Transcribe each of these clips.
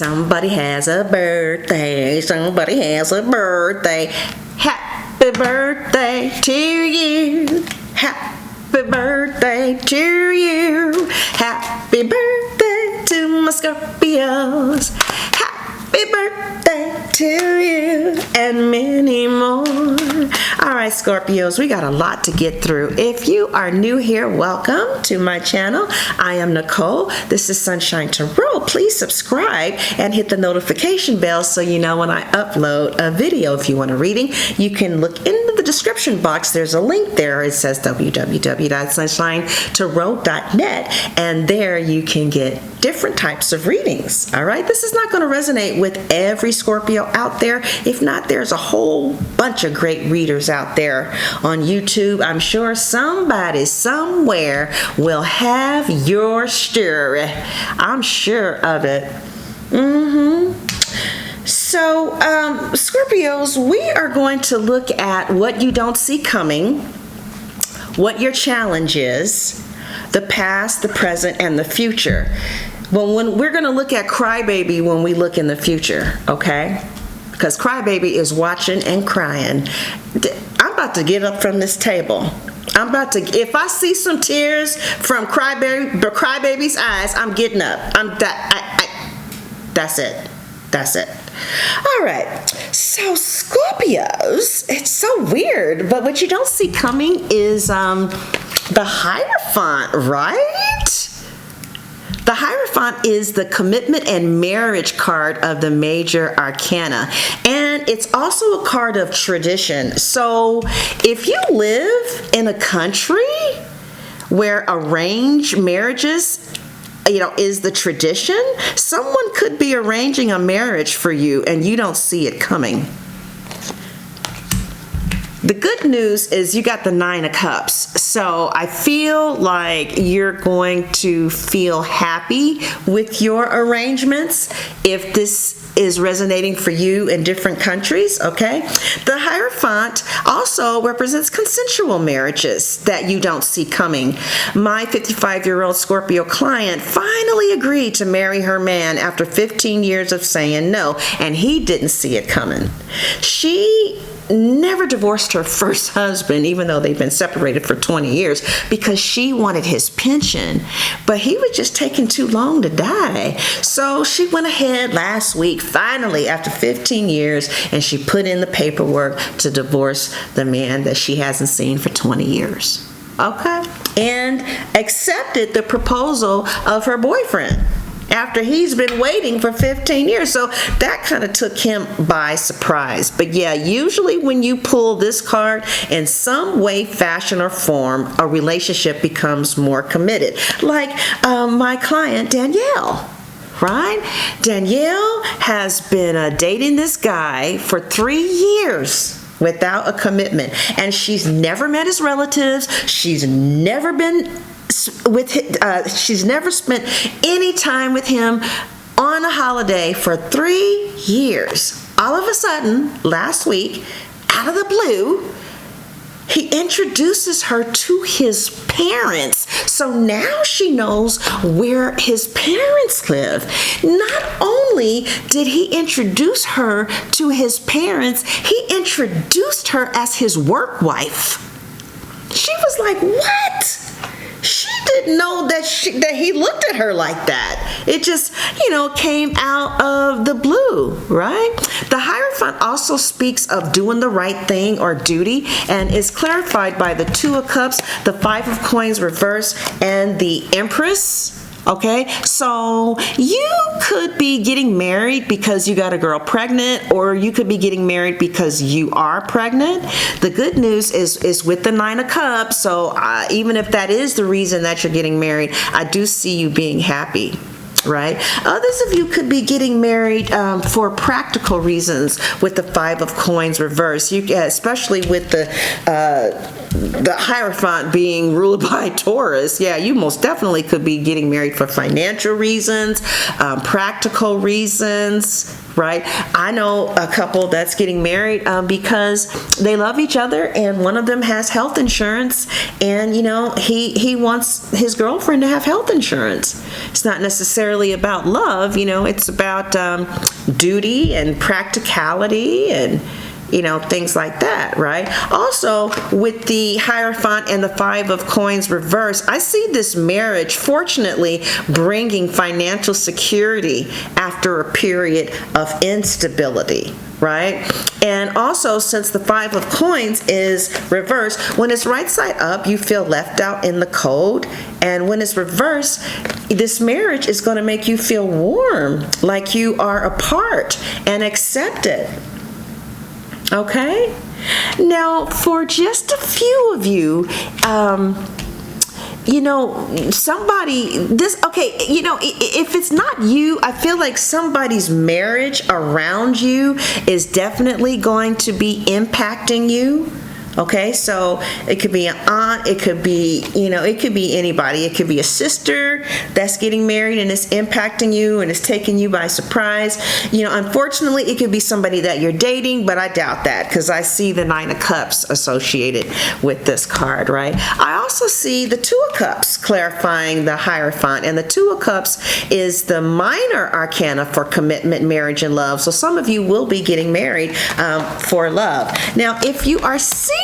Somebody has a birthday. Somebody has a birthday. Happy birthday to you. Happy birthday to you. Happy birthday to my Scorpios. Happy birthday to you and many more. All right, Scorpios, we got a lot to get through. If you are new here, welcome to my channel. I am Nicole. This is Sunshine Tarot. Please subscribe and hit the notification bell so you know when I upload a video. If you want a reading, you can look into the description box. There's a link there. It says www.sunshinetarot.net, and there you can get different types of readings. All right, this is not going to resonate with every Scorpio out there. If not, there's a whole bunch of great readers out there on YouTube. I'm sure somebody somewhere will have your story. I'm sure of it. So, Scorpios, we are going to look at what you don't see coming, what your challenge is, the past, the present, and the future. Well, when we're going to look at Crybaby when we look in the future, okay? Because Crybaby is watching and crying. I'm about to get up from this table. I'm about to, if I see some tears from Crybaby's eyes, I'm getting up. That's it. That's it. All right. So Scorpios, it's so weird, but what you don't see coming is the Hierophant, right? The Hierophant is the commitment and marriage card of the major arcana, and it's also a card of tradition. So if you live in a country where arranged marriages is the tradition, someone could be arranging a marriage for you and you don't see it coming. The good news is you got the 9 of Cups. So I feel like you're going to feel happy with your arrangements if this is resonating for you in different countries, okay? The Hierophant also represents consensual marriages that you don't see coming. My 55-year-old Scorpio client finally agreed to marry her man after 15 years of saying no, and he didn't see it coming. She never divorced her first husband, even though they've been separated for 20 years, because she wanted his pension, but he was just taking too long to die. So she went ahead last week, finally, after 15 years, and she put in the paperwork to divorce the man that she hasn't seen for 20 years. Okay? And accepted the proposal of her boyfriend after he's been waiting for 15 years. So that kind of took him by surprise. But yeah, usually when you pull this card, in some way, fashion, or form, a relationship becomes more committed. Like my client, Danielle. Right? Danielle has been dating this guy for 3 years without a commitment. And she's never met his relatives. She's never been she's never spent any time with him on a holiday for 3 years. All of a sudden, last week, out of the blue, he introduces her to his parents. So now she knows where his parents live. Not only did he introduce her to his parents, he introduced her as his work wife. She was like, what? She didn't know that he looked at her like that. It just, came out of the blue, right? The Hierophant also speaks of doing the right thing or duty, and is clarified by the 2 of Cups, the 5 of Coins reverse, and the Empress. Okay, so you could be getting married because you got a girl pregnant, or you could be getting married because you are pregnant. The good news is with the 9 of Cups, so even if that is the reason that you're getting married, I do see you being happy. Right? Others of you could be getting married for practical reasons with the 5 of Coins reverse. Especially with the the hierophant being ruled by Taurus, yeah, you most definitely could be getting married for financial reasons, practical reasons, right? I know a couple that's getting married because they love each other, and one of them has health insurance, and he wants his girlfriend to have health insurance. It's not necessarily about love, it's about duty and practicality and things like that, right? Also, with the Hierophant and the Five of Coins reversed, I see this marriage, fortunately, bringing financial security after a period of instability, right? And also, since the Five of Coins is reversed, when it's right side up, you feel left out in the cold. And when it's reversed, this marriage is going to make you feel warm, like you are a part and accepted. Okay? Now, for just a few of you, if it's not you, I feel like somebody's marriage around you is definitely going to be impacting you. Okay, so it could be an aunt, it could be, it could be anybody. It could be a sister that's getting married and it's impacting you and it's taking you by surprise. Unfortunately, it could be somebody that you're dating, but I doubt that because I see the Nine of Cups associated with this card, right? I also see the Two of Cups clarifying the Hierophant, and the Two of Cups is the minor arcana for commitment, marriage, and love. So some of you will be getting married for love. Now, if you are single,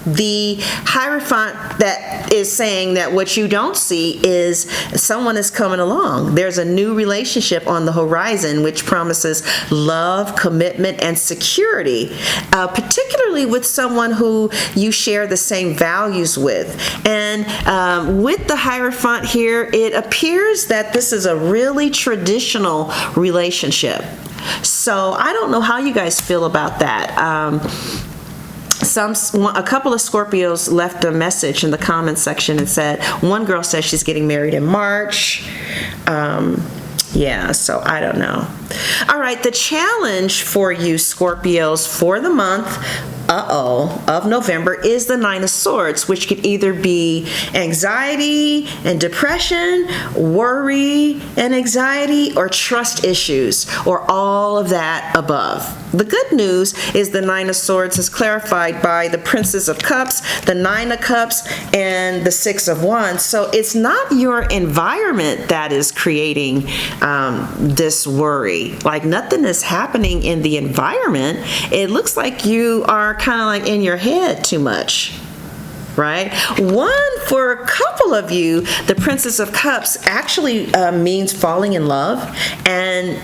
the Hierophant that is saying that what you don't see is someone is coming along. There's a new relationship on the horizon which promises love, commitment, and security, particularly with someone who you share the same values with. And with the Hierophant here, it appears that this is a really traditional relationship. So I don't know how you guys feel about that. A couple of Scorpios left a message in the comments section and said, one girl says she's getting married in March. So I don't know. All right, the challenge for you Scorpios for the month of November is the Nine of Swords, which could either be anxiety and depression, worry and anxiety, or trust issues, or all of that above. The good news is the Nine of Swords is clarified by the Princess of Cups, the Nine of Cups, and the Six of Wands. So it's not your environment that is creating this worry. Like nothing is happening in the environment. It looks like you are kind of like in your head too much, right? For a couple of you, the Princess of Cups actually means falling in love, and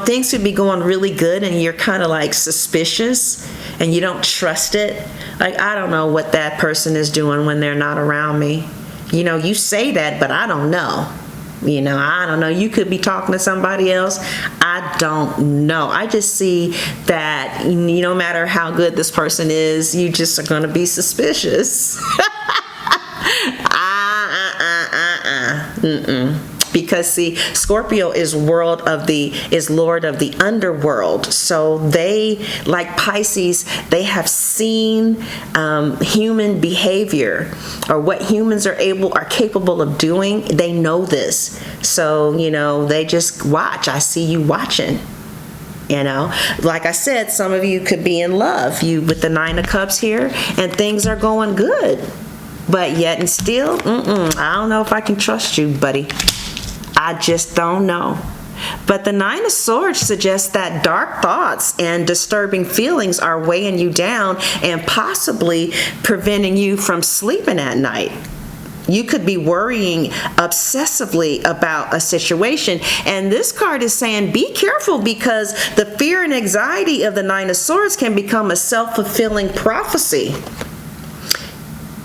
things could be going really good and you're kind of like suspicious and you don't trust it. Like, I don't know what that person is doing when they're not around me. You say that, but I don't know. I don't know. You could be talking to somebody else. I don't know. I just see that no matter how good this person is, you just are going to be suspicious. Because see, Scorpio is Lord of the underworld. So they, like Pisces, they have seen human behavior, or what humans are capable of doing. They know this. So, they just watch. I see you watching. Like I said, some of you could be in love. You with the Nine of Cups here, and things are going good. But yet and still, I don't know if I can trust you, buddy. I just don't know. But the Nine of Swords suggests that dark thoughts and disturbing feelings are weighing you down and possibly preventing you from sleeping at night. You could be worrying obsessively about a situation. And this card is saying be careful, because the fear and anxiety of the Nine of Swords can become a self-fulfilling prophecy.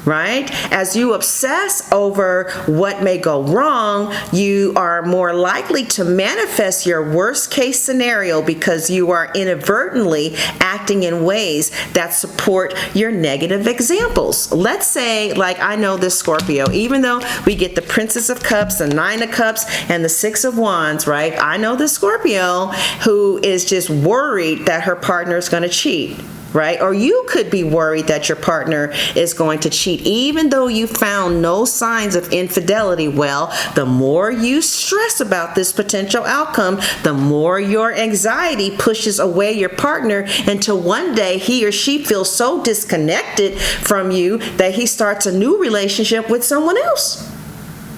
Right? As you obsess over what may go wrong, you are more likely to manifest your worst case scenario because you are inadvertently acting in ways that support your negative examples. Let's say, like I know this Scorpio, even though we get the Princess of Cups, the Nine of Cups, and the Six of Wands, right? I know this Scorpio who is just worried that her partner is going to cheat. right? Or you could be worried that your partner is going to cheat, even though you found no signs of infidelity. Well, the more you stress about this potential outcome, the more your anxiety pushes away your partner until one day he or she feels so disconnected from you that he starts a new relationship with someone else,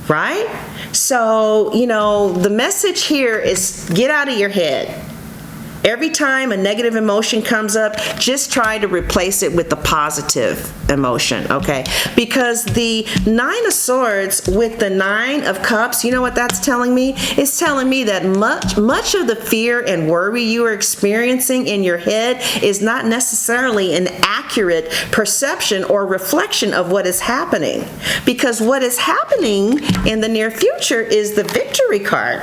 right? So, the message here is get out of your head. Every time a negative emotion comes up, just try to replace it with the positive emotion, okay? Because the 9 of Swords with the 9 of Cups, you know what that's telling me? It's telling me that much of the fear and worry you are experiencing in your head is not necessarily an accurate perception or reflection of what is happening. Because what is happening in the near future is the Victory card.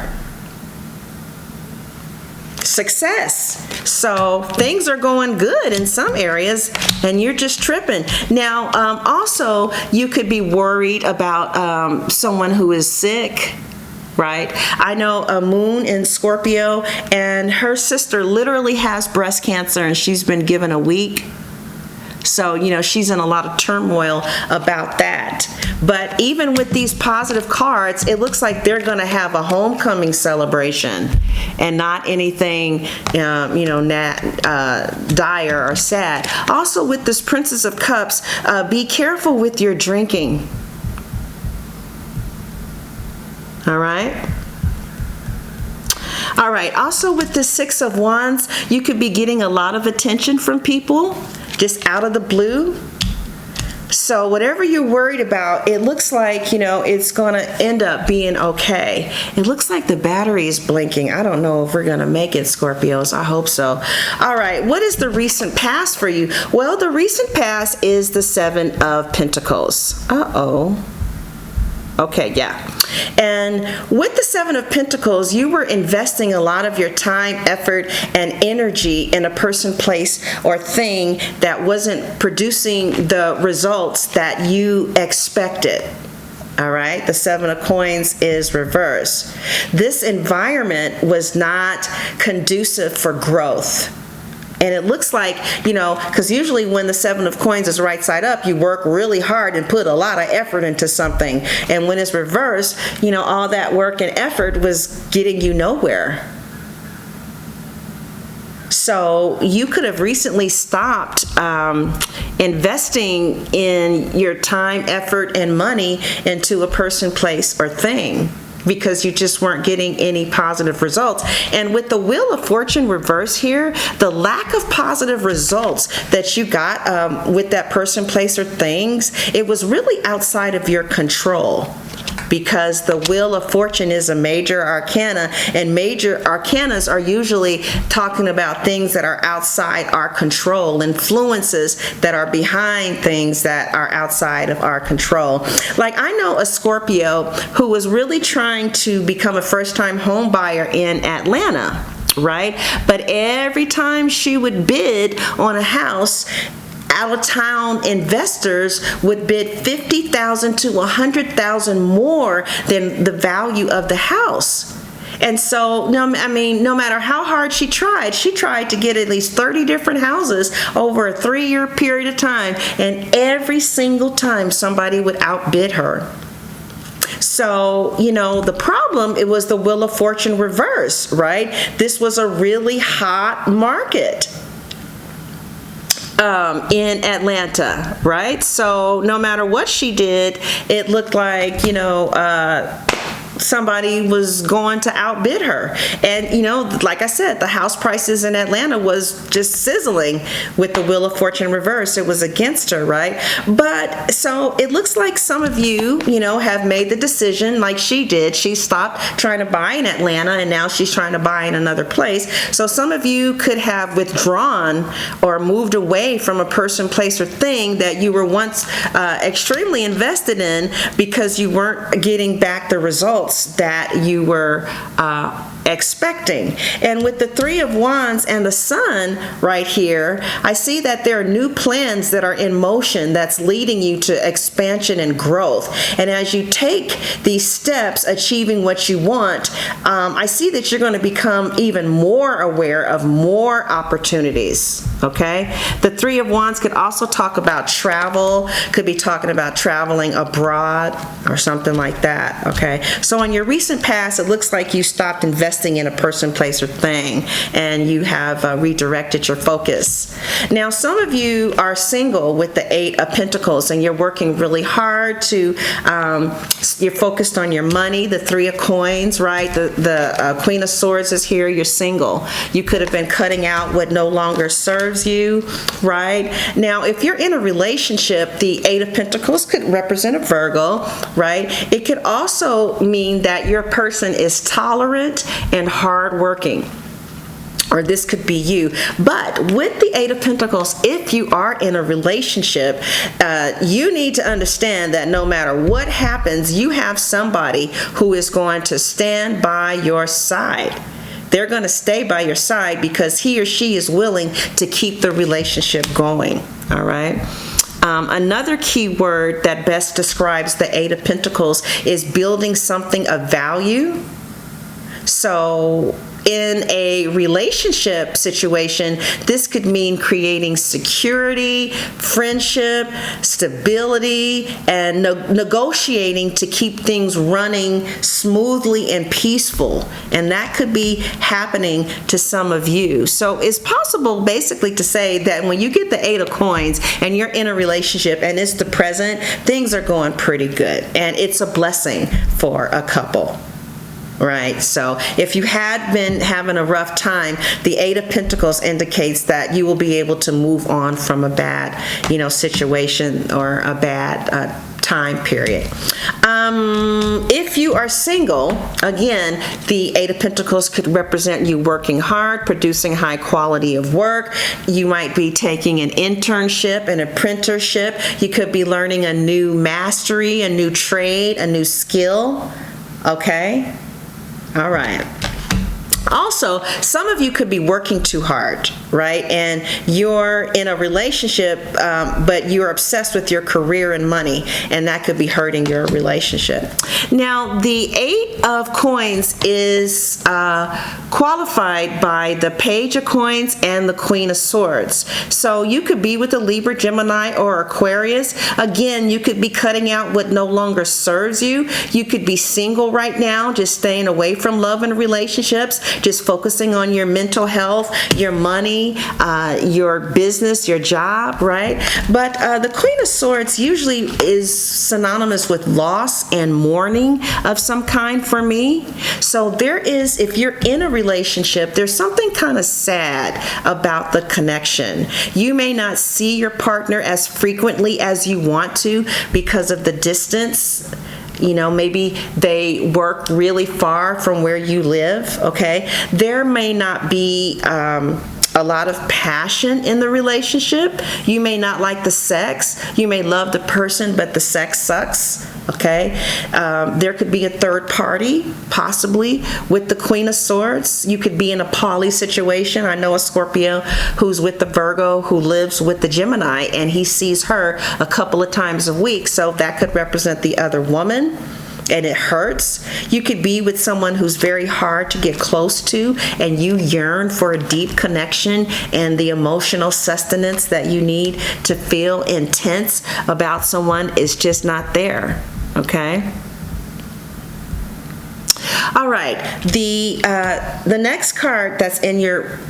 Success. So things are going good in some areas and you're just tripping. Now, also, you could be worried about someone who is sick, right? I know a moon in Scorpio, and her sister literally has breast cancer and she's been given a week. So, she's in a lot of turmoil about that. But even with these positive cards, it looks like they're going to have a homecoming celebration and not anything, dire or sad. Also, with this Princess of Cups, be careful with your drinking. All right? All right. Also, with the 6 of Wands, you could be getting a lot of attention from people just out of the blue. So whatever you're worried about, it looks like, it's going to end up being okay. It looks like the battery is blinking. I don't know if we're going to make it, Scorpios. I hope so. All right. What is the recent past for you? Well, the recent past is the 7 of Pentacles. Uh-oh. Okay, yeah. And with the 7 of Pentacles, you were investing a lot of your time, effort, and energy in a person, place, or thing that wasn't producing the results that you expected. All right, the 7 of Coins is reversed. This environment was not conducive for growth. And it looks like, because usually when the 7 of Coins is right side up, you work really hard and put a lot of effort into something. And when it's reversed, all that work and effort was getting you nowhere. So you could have recently stopped investing in your time, effort, and money into a person, place, or thing, because you just weren't getting any positive results. And with the Wheel of Fortune reverse here, the lack of positive results that you got with that person, place, or things, it was really outside of your control. Because the Wheel of Fortune is a major arcana, and major arcanas are usually talking about things that are outside our control, influences that are behind things that are outside of our control. Like, I know a Scorpio who was really trying to become a first-time home buyer in Atlanta, right? But every time she would bid on a house, out-of-town investors would bid $50,000 to $100,000 more than the value of the house. And so, no matter how hard she tried to get at least 30 different houses over a 3-year period of time, and every single time somebody would outbid her. So, the problem, it was the Wheel of Fortune reverse, right? This was a really hot market in Atlanta, right? So no matter what she did, it looked like, somebody was going to outbid her. And, like I said, the house prices in Atlanta was just sizzling with the Wheel of Fortune reverse. It was against her, right? But so it looks like some of you, have made the decision like she did. She stopped trying to buy in Atlanta and now she's trying to buy in another place. So some of you could have withdrawn or moved away from a person, place, or thing that you were once extremely invested in because you weren't getting back the results that you were expecting. And with the Three of Wands and the Sun right here, I see that there are new plans that are in motion that's leading you to expansion and growth. And as you take these steps achieving what you want, I see that you're going to become even more aware of more opportunities. Okay? The Three of Wands could also talk about travel, could be talking about traveling abroad or something like that. Okay? So in your recent past, it looks like you stopped investing in a person, place, or thing, and you have redirected your focus. Now, some of you are single with the Eight of Pentacles, and you're working really hard to, you're focused on your money, the Three of Coins, right? The Queen of Swords is here, you're single. You could have been cutting out what no longer serves you, right? Now, if you're in a relationship, the Eight of Pentacles could represent a Virgo, right? It could also mean that your person is tolerant and hardworking, or this could be you. But with the Eight of Pentacles, if you are in a relationship, you need to understand that no matter what happens, you have somebody who is going to stand by your side. They're going to stay by your side because he or she is willing to keep the relationship going. All right. Another key word that best describes the Eight of Pentacles is building something of value. So in a relationship situation, this could mean creating security, friendship, stability, and negotiating to keep things running smoothly and peaceful. And that could be happening to some of you. So it's possible basically to say that when you get the Eight of Coins and you're in a relationship and it's the present, things are going pretty good. And it's a blessing for a couple. Right, so if you had been having a rough time, the Eight of Pentacles indicates that you will be able to move on from a bad, situation or a bad time period. If you are single, again, the Eight of Pentacles could represent you working hard, producing high quality of work. You might be taking an internship, an apprenticeship. You could be learning a new mastery, a new trade, a new skill. Okay? All right. Also, some of you could be working too hard, right? And you're in a relationship, but you're obsessed with your career and money, and that could be hurting your relationship. Now, the Eight of Coins is qualified by the Page of Coins and the Queen of Swords. So you could be with a Libra, Gemini, or Aquarius. Again, you could be cutting out what no longer serves you. You could be single right now, just staying away from love and relationships, just focusing on your mental health, your money, your business, your job, right? But the Queen of Swords usually is synonymous with loss and mourning of some kind for me. So there is, if you're in a relationship, there's something kind of sad about the connection. You may not see your partner as frequently as you want to because of the distance. Maybe they work really far from where you live, okay? There may not be a lot of passion in the relationship. You may not like the sex. You may love the person, but the sex sucks, okay? There could be a third party, possibly, with the Queen of Swords. You could be in a poly situation. I know a Scorpio who's with the Virgo who lives with the Gemini, and he sees her a couple of times a week, so that could represent the other woman. And it hurts. You could be with someone who's very hard to get close to, and you yearn for a deep connection and the emotional sustenance that you need to feel intense about someone is just not there, okay? All right, the next card that's in your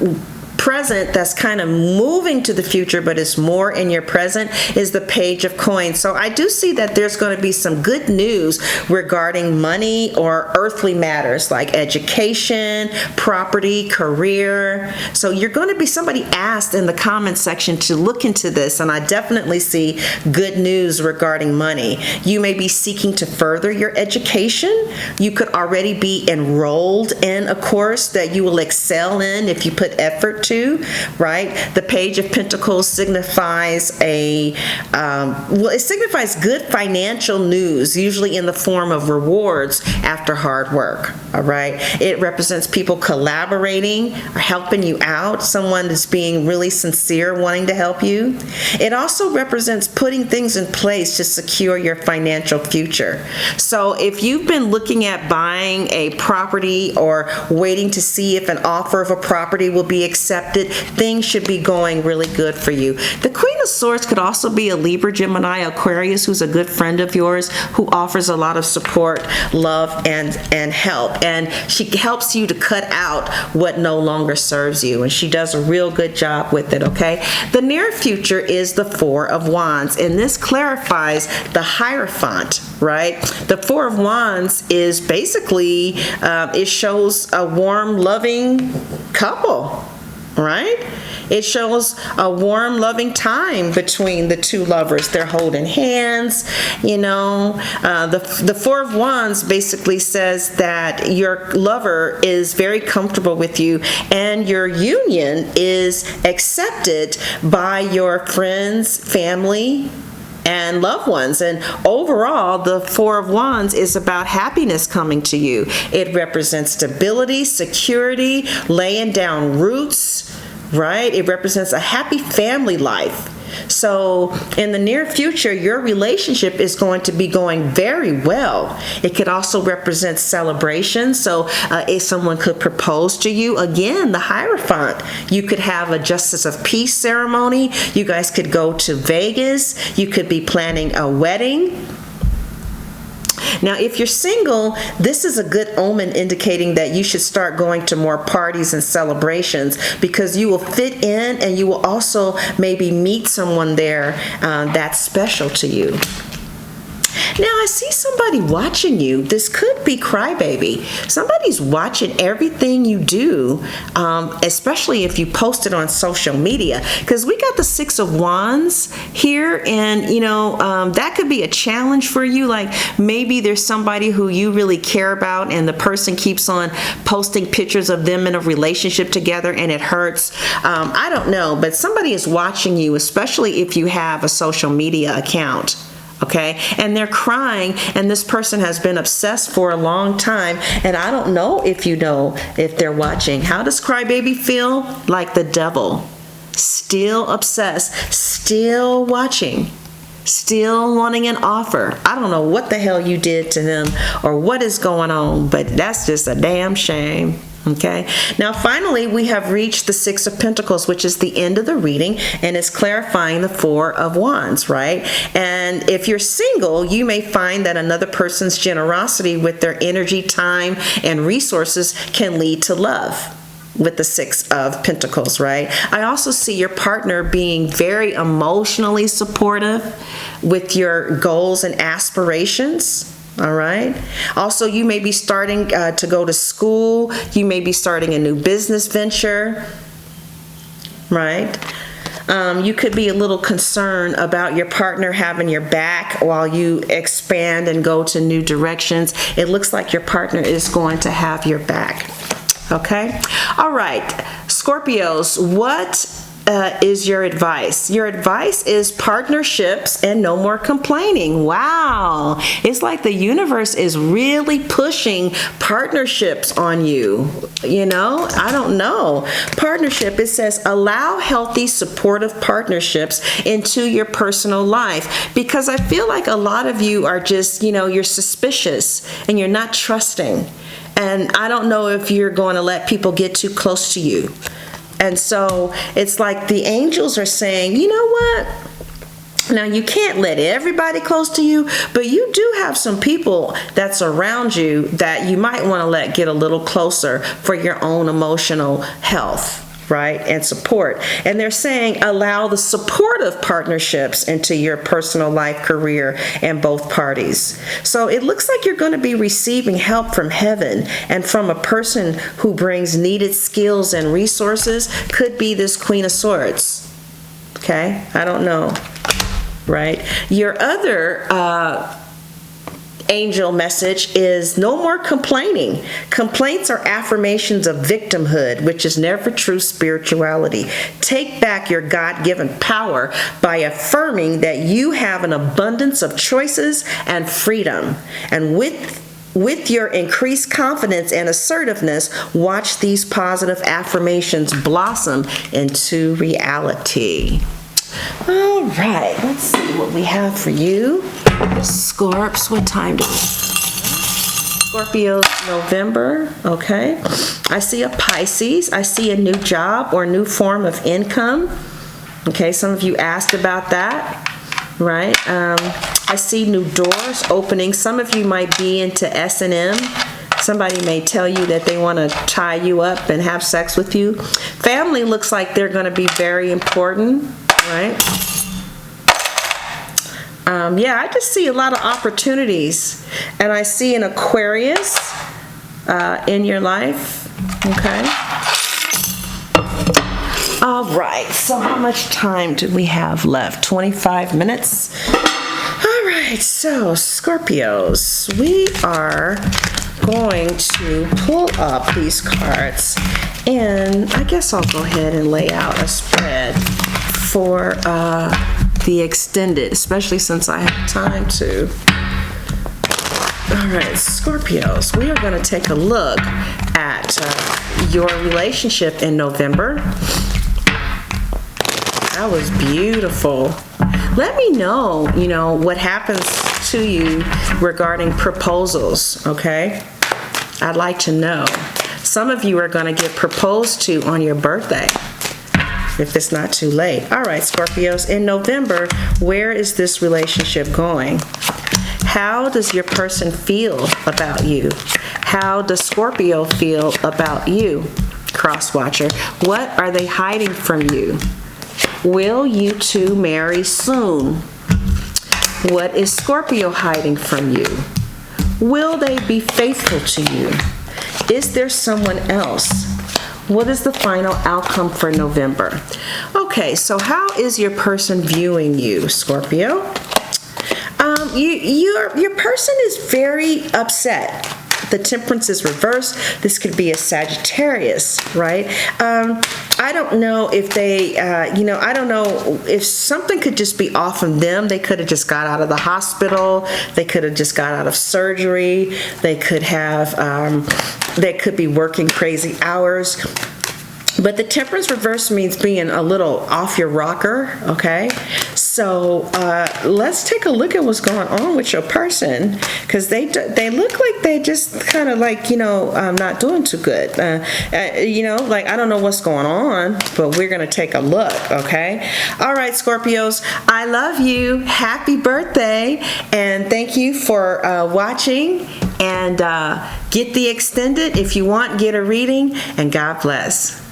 present, that's kind of moving to the future, but it's more in your present, is the Page of Coins. So I do see that there's going to be some good news regarding money or earthly matters like education, property, career. So you're going to be, somebody asked in the comment section to look into this, and I definitely see good news regarding money. You may be seeking to further your education. You could already be enrolled in a course that you will excel in if you put effort two, right? The Page of Pentacles signifies it signifies good financial news, usually in the form of rewards after hard work, all right? It represents people collaborating or helping you out, someone that's being really sincere, wanting to help you. It also represents putting things in place to secure your financial future. So if you've been looking at buying a property or waiting to see if an offer of a property will be accepted, things should be going really good for you. The Queen of Swords could also be a Libra, Gemini, Aquarius who's a good friend of yours who offers a lot of support, love, and help. And she helps you to cut out what no longer serves you. And she does a real good job with it, okay? The near future is the Four of Wands. And this clarifies the hierophant, right? The Four of Wands is basically, it shows a warm, loving couple, right? It shows a warm, loving time between the two lovers. They're holding hands, you know. The Four of Wands basically says that your lover is very comfortable with you and your union is accepted by your friends, family, and loved ones. And overall, the Four of Wands is about happiness coming to you. It represents stability, security, laying down roots, right? It represents a happy family life. So in the near future, your relationship is going to be going very well. It could also represent celebration. So if someone could propose to you, again, the Hierophant, you could have a Justice of Peace ceremony. You guys could go to Vegas. You could be planning a wedding. Now, if you're single, this is a good omen indicating that you should start going to more parties and celebrations because you will fit in and you will also maybe meet someone there that's special to you. Now, I see somebody watching you. This could be crybaby. Somebody's watching everything you do, especially if you post it on social media. Because we got the Six of Wands here, and, you know, that could be a challenge for you. Like, maybe there's somebody who you really care about, and the person keeps on posting pictures of them in a relationship together, and it hurts. I don't know, but somebody is watching you, especially if you have a social media account. Okay, and they're crying, and this person has been obsessed for a long time, and I don't know if they're watching. How does crybaby feel? Like the devil. Still obsessed, still watching, still wanting an offer. I don't know what the hell you did to him or what is going on, but that's just a damn shame. Okay, now finally we have reached the Six of Pentacles, which is the end of the reading, and it's clarifying the Four of Wands, right? And if you're single, you may find that another person's generosity with their energy, time, and resources can lead to love with the Six of Pentacles, right? I also see your partner being very emotionally supportive with your goals and aspirations. All right. Also, you may be starting to go to school. You may be starting a new business venture, right? You could be a little concerned about your partner having your back while you expand and go to new directions. It looks like your partner is going to have your back. Okay. All right. Scorpios, what is your advice? Your advice is partnerships and no more complaining. Wow. It's like the universe is really pushing partnerships on you. You know, I don't know. Partnership, it says allow healthy, supportive partnerships into your personal life, because I feel like a lot of you are just, you know, you're suspicious and you're not trusting. And I don't know if you're going to let people get too close to you. And so it's like the angels are saying, you know what? Now, you can't let everybody close to you, but you do have some people that's around you that you might want to let get a little closer for your own emotional health, right, and support. And they're saying allow the supportive partnerships into your personal life, career, and both parties. So it looks like you're going to be receiving help from heaven and from a person who brings needed skills and resources. Could be this Queen of Swords. Okay, I don't know, right? Your other angel message is no more complaining. Complaints are affirmations of victimhood, which is never true spirituality. Take back your God-given power by affirming that you have an abundance of choices and freedom. And with your increased confidence and assertiveness, watch these positive affirmations blossom into reality. All right, let's see what we have for you. Scorps, what time do we have? Scorpio's November, okay. I see a Pisces. I see a new job or new form of income. Okay, some of you asked about that, right? I see new doors opening. Some of you might be into S&M. Somebody may tell you that they want to tie you up and have sex with you. Family looks like they're going to be very important, right? Yeah, I just see a lot of opportunities. And I see an Aquarius in your life, okay? All right, so how much time do we have left? 25 minutes? All right, so Scorpios, we are going to pull up these cards, and I guess I'll go ahead and lay out a spread for the extended, especially since I have time to. All right, Scorpios, we are going to take a look at your relationship in November. That was beautiful. Let me know, what happens to you regarding proposals, okay? I'd like to know. Some of you are going to get proposed to on your birthday, if it's not too late. All right, Scorpios, in November, where is this relationship going? How does your person feel about you? How does Scorpio feel about you, crosswatcher? What are they hiding from you? Will you two marry soon? What is Scorpio hiding from you? Will they be faithful to you? Is there someone else? What is the final outcome for November? Okay, so how is your person viewing you, Scorpio? Your person is very upset. The Temperance is reversed. This could be a Sagittarius, right? I don't know if they, I don't know if something could just be off of them. They could have just got out of the hospital. They could have just got out of surgery. They could have, they could be working crazy hours. But the Temperance reverse means being a little off your rocker, okay? So let's take a look at what's going on with your person, because they look like they just kind of like, not doing too good. Like I don't know what's going on, but we're going to take a look, okay? All right, Scorpios, I love you. Happy birthday, and thank you for watching. And get the extended. If you want, get a reading, and God bless.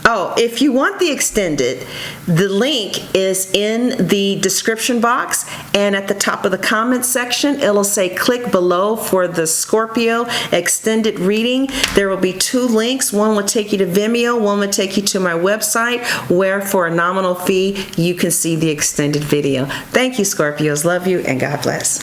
Oh, if you want the extended, the link is in the description box, and at the top of the comments section, it'll say click below for the Scorpio extended reading. There will be 2 links. One will take you to Vimeo, one will take you to my website, where for a nominal fee, you can see the extended video. Thank you, Scorpios. Love you, and God bless.